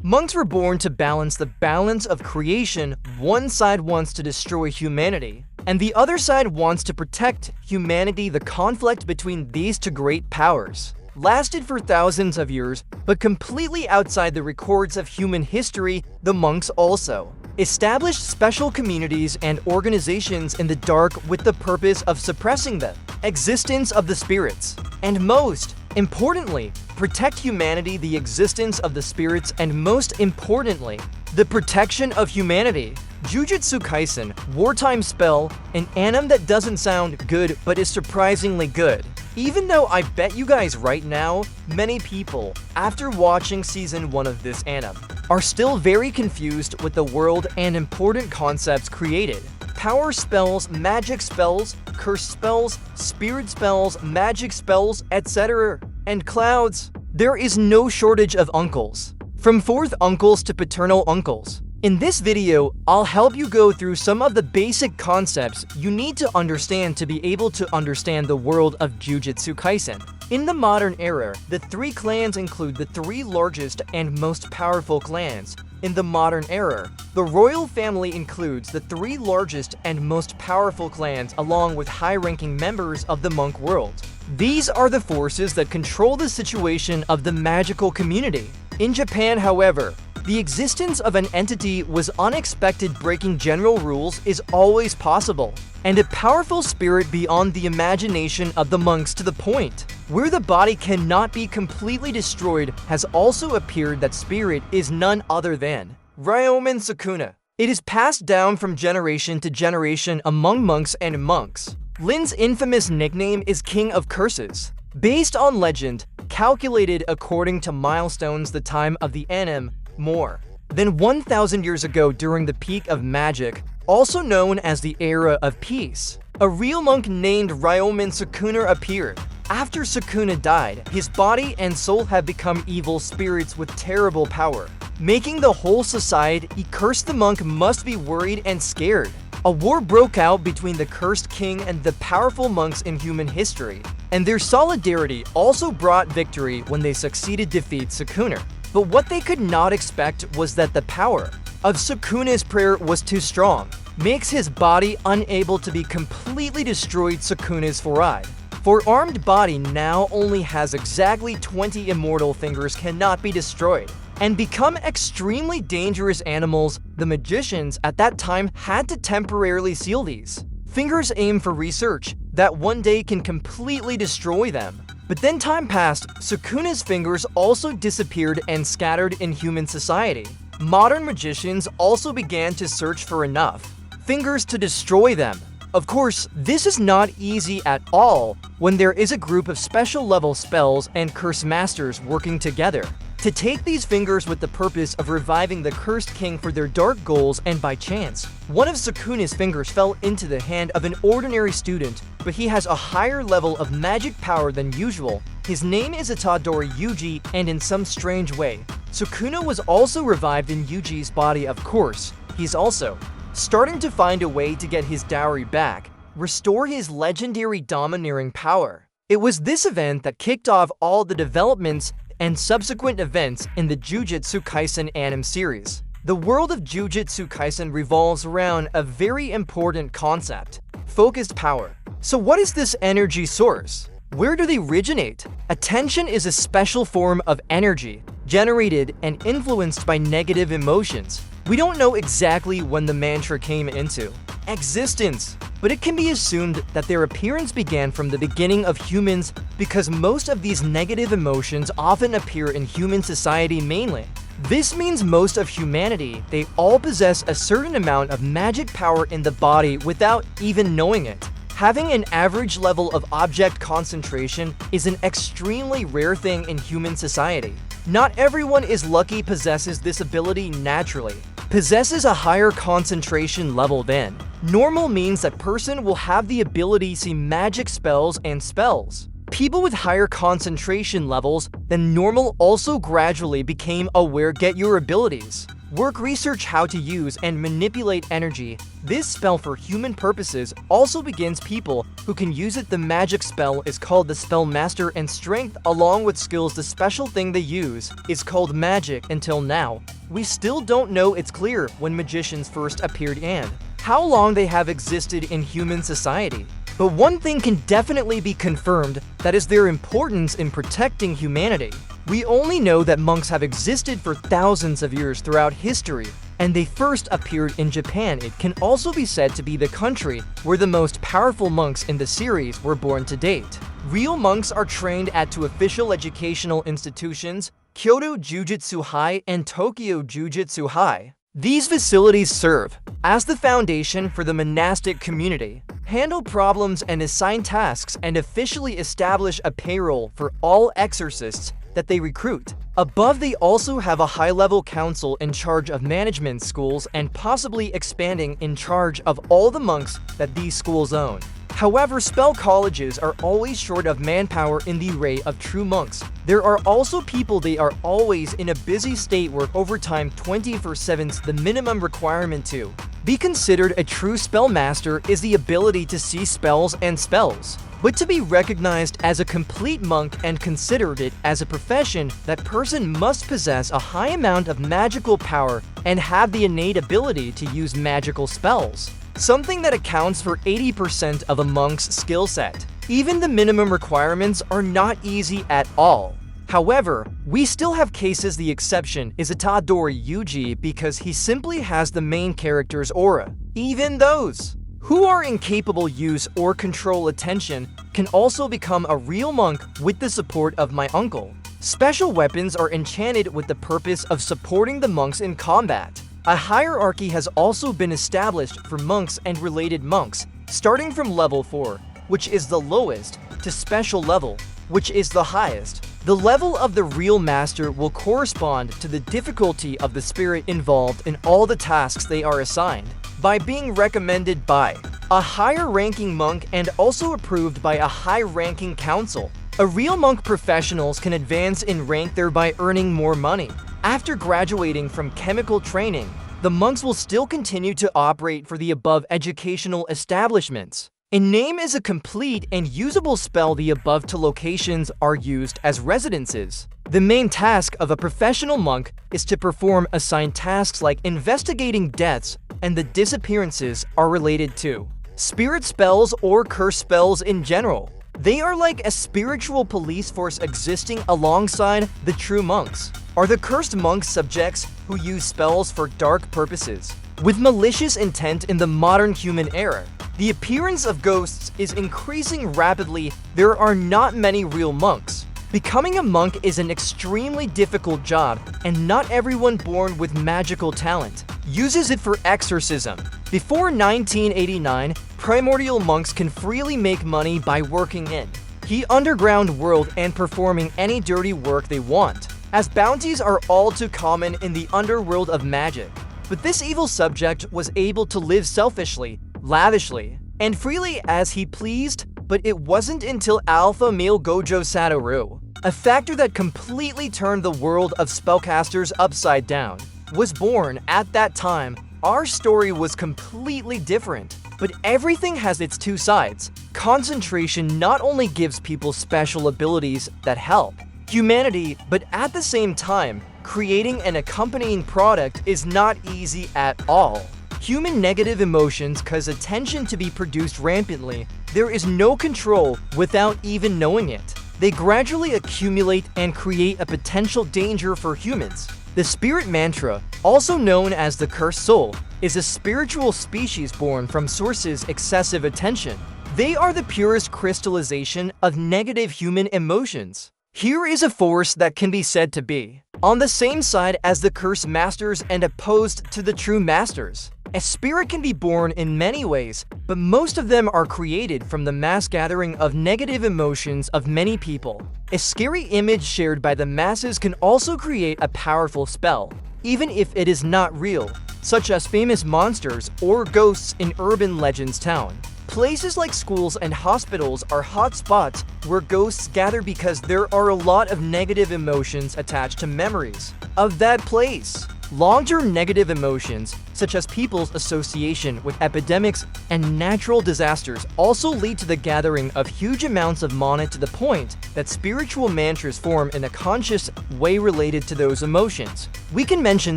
Monks were born to balance the balance of creation. One side wants to destroy humanity, and the other side wants to protect humanity. The conflict between these two great powers lasted for thousands of years, but completely outside the records of human history. The monks also established special communities and organizations in the dark with the purpose of suppressing the existence of the spirits, and most importantly, protect humanity. The existence of the spirits, and most importantly, the protection of humanity. Jujutsu Kaisen, wartime spell, an anime that doesn't sound good but is surprisingly good. Even though I bet you guys right now, many people, after watching season 1 of this anime, are still very confused with the world and important concepts created. Power spells, magic spells, curse spells, spirit spells, magic spells, etc. And clouds. There is no shortage of uncles. From fourth uncles to paternal uncles. In this video, I'll help you go through some of the basic concepts you need to understand to be able to understand the world of Jujutsu Kaisen. In the modern era, the 3 clans include the 3 largest and most powerful clans. In the modern era, the royal family includes the 3 largest and most powerful clans along with high-ranking members of the monk world. These are the forces that control the situation of the magical community. In Japan, however, the existence of an entity was unexpected. Breaking general rules is always possible, and a powerful spirit beyond the imagination of the monks to the point where the body cannot be completely destroyed has also appeared. That spirit is none other than Ryomen Sukuna. It is passed down from generation to generation among monks and monks. Lin's infamous nickname is King of Curses, based on legend, calculated according to milestones. The time of the anime, more than 1,000 years ago during the peak of magic, also known as the Era of Peace. A real monk named Ryomen Sukuna appeared. After Sukuna died, his body and soul have become evil spirits with terrible power, making the whole society cursed. The monk must be worried and scared. A war broke out between the cursed king and the powerful monks in human history, and their solidarity also brought victory when they succeeded to defeat Sukuna. But what they could not expect was that the power of Sukuna's prayer was too strong, makes his body unable to be completely destroyed. Sukuna's four-armed body now only has exactly 20 immortal fingers, cannot be destroyed, and become extremely dangerous animals. The magicians at that time had to temporarily seal these fingers, aim for research that one day can completely destroy them. But then time passed, Sukuna's fingers also disappeared and scattered in human society. Modern magicians also began to search for enough fingers to destroy them. Of course, this is not easy at all when there is a group of special level spells and curse masters working together to take these fingers with the purpose of reviving the cursed king for their dark goals. And by chance, one of Sukuna's fingers fell into the hand of an ordinary student, but he has a higher level of magic power than usual. His name is Itadori Yuji, and in some strange way, Sukuna was also revived in Yuji's body. Of course, he's also starting to find a way to get his dowry back, restore his legendary domineering power. It was this event that kicked off all the developments and subsequent events in the Jujutsu Kaisen anime series. The world of Jujutsu Kaisen revolves around a very important concept: focused power. So what is this energy source? Where do they originate? Attention is a special form of energy, generated and influenced by negative emotions. We don't know exactly when the mantra came into existence, but it can be assumed that their appearance began from the beginning of humans, because most of these negative emotions often appear in human society mainly. This means most of humanity, they all possess a certain amount of magic power in the body without even knowing it. Having an average level of object concentration is an extremely rare thing in human society. Not everyone is lucky possesses this ability naturally. Possesses a higher concentration level than normal means that person will have the ability to see magic spells and spells. People with higher concentration levels than normal also gradually became aware. Get your abilities. Work research how to use and manipulate energy. This spell for human purposes also begins people who can use it. The magic spell is called the spell master, and strength along with skills, the special thing they use, is called magic. Until now, we still don't know it's clear when magicians first appeared and how long they have existed in human society. But one thing can definitely be confirmed, that is their importance in protecting humanity. We only know that monks have existed for thousands of years throughout history, and they first appeared in Japan. It can also be said to be the country where the most powerful monks in the series were born to date. Real monks are trained at two official educational institutions, Kyoto Jujutsu High and Tokyo Jujutsu High. These facilities serve as the foundation for the monastic community, handle problems and assign tasks, and officially establish a payroll for all exorcists that they recruit. Above, they also have a high-level council in charge of management schools and possibly expanding in charge of all the monks that these schools own. However, spell colleges are always short of manpower in the array of true monks. There are also people, they are always in a busy state, work overtime 24/7. The minimum requirement to be considered a true spell master is the ability to see spells and spells. But to be recognized as a complete monk and considered it as a profession, that person must possess a high amount of magical power and have the innate ability to use magical spells, something that accounts for 80% of a monk's skill set. Even the minimum requirements are not easy at all. However, we still have cases. The exception is Itadori Yuji, because he simply has the main character's aura. Even those who are incapable use or control attention can also become a real monk with the support of my uncle. Special weapons are enchanted with the purpose of supporting the monks in combat. A hierarchy has also been established for monks and related monks, starting from level 4, which is the lowest, to special level, which is the highest. The level of the real master will correspond to the difficulty of the spirit involved in all the tasks they are assigned, by being recommended by a higher-ranking monk and also approved by a high-ranking council. A real monk professionals can advance in rank, thereby earning more money. After graduating from chemical training, the monks will still continue to operate for the above educational establishments. A name is a complete and usable spell. The above two locations are used as residences. The main task of a professional monk is to perform assigned tasks like investigating deaths, and the disappearances are related to spirit spells or curse spells in general. They are like a spiritual police force existing alongside the true monks. Are the cursed monks subjects who use spells for dark purposes with malicious intent in the modern human era? The appearance of ghosts is increasing rapidly. There are not many real monks. Becoming a monk is an extremely difficult job, and not everyone born with magical talent uses it for exorcism. Before 1989, primordial monks can freely make money by working in the underground world and performing any dirty work they want, as bounties are all too common in the underworld of magic. But this evil subject was able to live selfishly, lavishly, and freely as he pleased. But it wasn't until alpha male Gojo Satoru, a factor that completely turned the world of spellcasters upside down, was born. At that time, our story was completely different. But everything has its two sides. Concentration not only gives people special abilities that help humanity, but at the same time, creating an accompanying product is not easy at all. Human negative emotions cause attention to be produced rampantly. There is no control without even knowing it. They gradually accumulate and create a potential danger for humans. The spirit mantra, also known as the cursed soul, is a spiritual species born from sources excessive attention. They are the purest crystallization of negative human emotions. Here is a force that can be said to be on the same side as the cursed masters and opposed to the true masters. A spirit can be born in many ways, but most of them are created from the mass gathering of negative emotions of many people. A scary image shared by the masses can also create a powerful spell, even if it is not real, such as famous monsters or ghosts in urban legends town. Places like schools and hospitals are hot spots where ghosts gather because there are a lot of negative emotions attached to memories of that place. Long-term negative emotions, such as people's association with epidemics and natural disasters, also lead to the gathering of huge amounts of mana to the point that spiritual mantras form in a conscious way related to those emotions. We can mention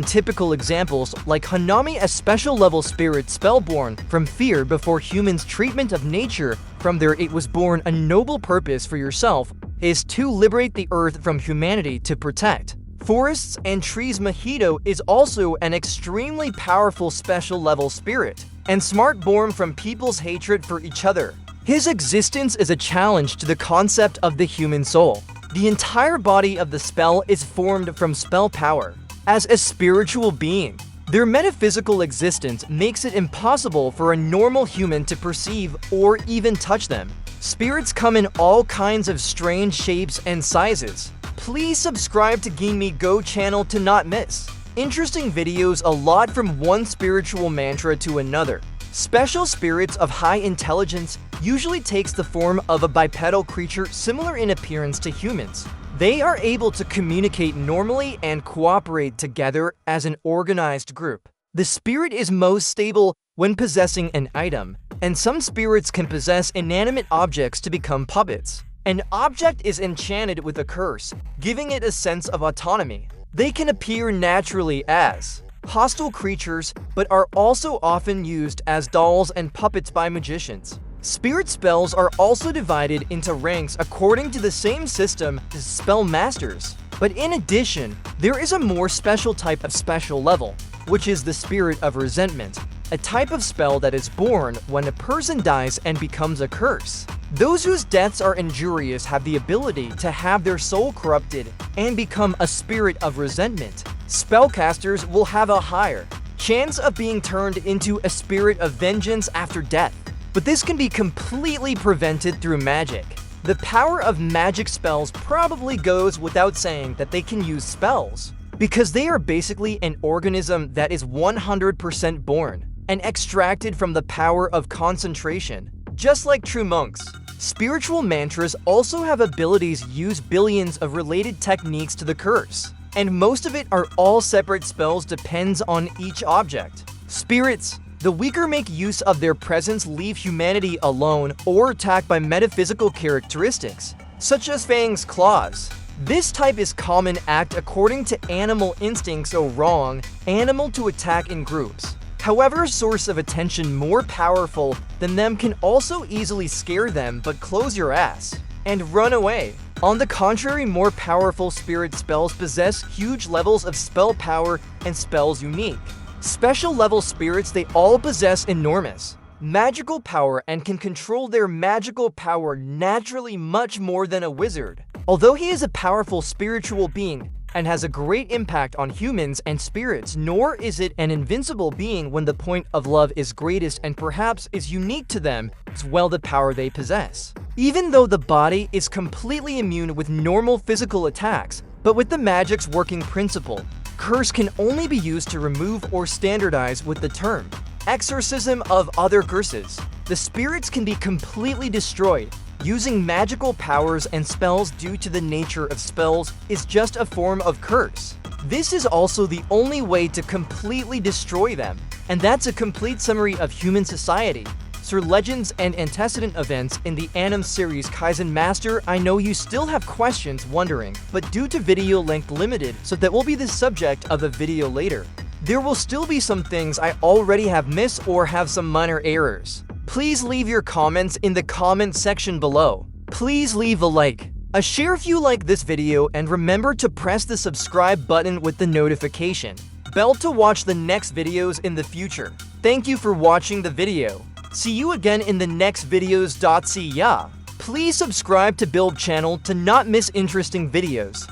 typical examples like Hanami, a special-level spirit spellborn from fear before humans' treatment of nature from there it was born. A noble purpose for yourself is to liberate the earth from humanity to protect. Forests and Trees Mojito is also an extremely powerful special-level spirit, and smart born from people's hatred for each other. His existence is a challenge to the concept of the human soul. The entire body of the spell is formed from spell power. As a spiritual being, their metaphysical existence makes it impossible for a normal human to perceive or even touch them. Spirits come in all kinds of strange shapes and sizes. Please subscribe to Ginmi Go channel to not miss interesting videos a lot from one spiritual mantra to another. Special spirits of high intelligence usually takes the form of a bipedal creature similar in appearance to humans. They are able to communicate normally and cooperate together as an organized group. The spirit is most stable when possessing an item, and some spirits can possess inanimate objects to become puppets. An object is enchanted with a curse, giving it a sense of autonomy. They can appear naturally as hostile creatures, but are also often used as dolls and puppets by magicians. Spirit spells are also divided into ranks according to the same system as spell masters. But in addition, there is a more special type of special level, which is the Spirit of Resentment, a type of spell that is born when a person dies and becomes a curse. Those whose deaths are injurious have the ability to have their soul corrupted and become a spirit of resentment. Spellcasters will have a higher chance of being turned into a spirit of vengeance after death, but this can be completely prevented through magic. The power of magic spells probably goes without saying that they can use spells, because they are basically an organism that is 100% born and extracted from the power of concentration, just like true monks. Spiritual mantras also have abilities use billions of related techniques to the curse, and most of it are all separate spells depends on each object. Spirits, the weaker make use of their presence, leave humanity alone, or attack by metaphysical characteristics, such as Fang's claws. This type is common act according to animal instincts or wrong, animal to attack in groups. However, a source of attention more powerful than them can also easily scare them but close your ass and run away. On the contrary, more powerful spirit spells possess huge levels of spell power and spells unique. Special level spirits, they all possess enormous magical power and can control their magical power naturally much more than a wizard. Although he is a powerful spiritual being and has a great impact on humans and spirits, nor is it an invincible being when the point of love is greatest and perhaps is unique to them as well the power they possess. Even though the body is completely immune with normal physical attacks, but with the magic's working principle, curse can only be used to remove or standardize with the term exorcism of other curses. The spirits can be completely destroyed. Using magical powers and spells due to the nature of spells is just a form of curse. This is also the only way to completely destroy them. And that's a complete summary of human society. Sir Legends and antecedent events in the anime series Kaisen Master. I know you still have questions wondering, but due to video length limited, so that will be the subject of a video later. There will still be some things I already have missed or have some minor errors. Please leave your comments in the comment section below. Please leave a like, a share if you like this video, and remember to press the subscribe button with the notification bell to watch the next videos in the future. Thank you for watching the video. See you again in the next videos. See ya. Please subscribe to Build channel to not miss interesting videos.